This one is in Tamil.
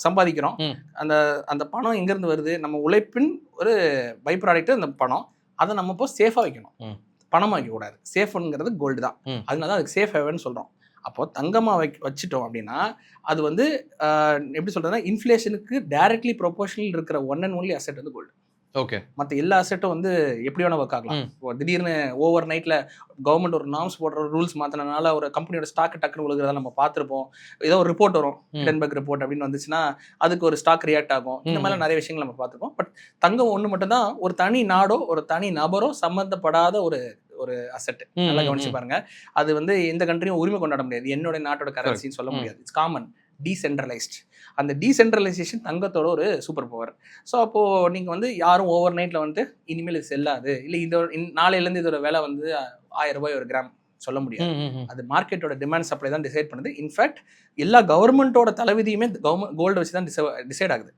சம்பாதிக்கிறோம். அந்த அந்த பணம் எங்கேருந்து வருது? நம்ம உழைப்பின் ஒரு பை ப்ராடக்ட் அந்த பணம். அதை நம்ம இப்போ சேஃபாக வைக்கணும், பணமாக வைக்கக்கூடாது. சேஃப்ங்கிறது கோல்டு தான். அதனால தான் அதுக்கு சேஃப் ஹேவன் சொல்கிறோம். அப்போது தங்கமாக வச்சுட்டோம் அப்படின்னா அது வந்து எப்படி சொல்கிறதுனா இன்ஃப்ளேஷனுக்கு டைரக்ட்லி ப்ரொபோஷனல் இருக்கிற ஒன் அண்ட் ஒன்லி அசெட் வந்து கோல்டு. ஓகே. மற்ற எல்லா அசெட்டும் வந்து எப்படி வேணா ஒர்க் ஆகலாம். இப்போ திடீர்னு ஓவர் நைட்டில் கவர்மெண்ட் ஒரு நார்ம்ஸ் போடுற ரூல்ஸ் மாற்றினால ஒரு கம்பெனியோட ஸ்டாக் டக்குன்னு விழுகிறத நம்ம பார்த்துருப்போம். ஏதோ ஒரு ரிப்போர்ட் வரும், ஹிடன்பர்க் ரிப்போர்ட் அப்படின்னு வந்துச்சுன்னா அதுக்கு ஒரு ஸ்டாக் ரியாக்ட் ஆகும். இந்த மாதிரி நிறைய விஷயங்கள் நம்ம பார்த்துருப்போம். பட் தங்கம் ஒன்று மட்டும்தான் ஒரு தனி நாடோ ஒரு தனி நபரோ சம்மந்தப்படாத ஒரு அசெட். நல்லா கவனிச்சு பாருங்க. அது வந்து எந்த கண்ட்ரியும் உரிமை கொண்டாட முடியாது, என்னோட நாட்டோட கரன்சின்னு சொல்ல முடியாது. It's common, decentralised. அந்த டீசென்ட்ரலைசேஷன் தங்கத்தோட ஒரு சூப்பர் பவர். ஸோ அப்போது நீங்கள் வந்து யாரும் ஓவர் நைட்டில் வந்து இனிமேல் இது செல்லாது, இல்லை இதோட நாளையிலேருந்து இதோட விலை வந்து 1000 ரூபாய் ஒரு கிராம் சொல்ல முடியாது. அது மார்க்கெட்டோட டிமாண்ட் சப்ளை தான் டிசைட் பண்ணுது. இன்ஃபேக்ட் எல்லா கவர்மெண்ட்டோட தலைவிதியுமே கோல்டு வச்சு தான் டிசைட் ஆகுது.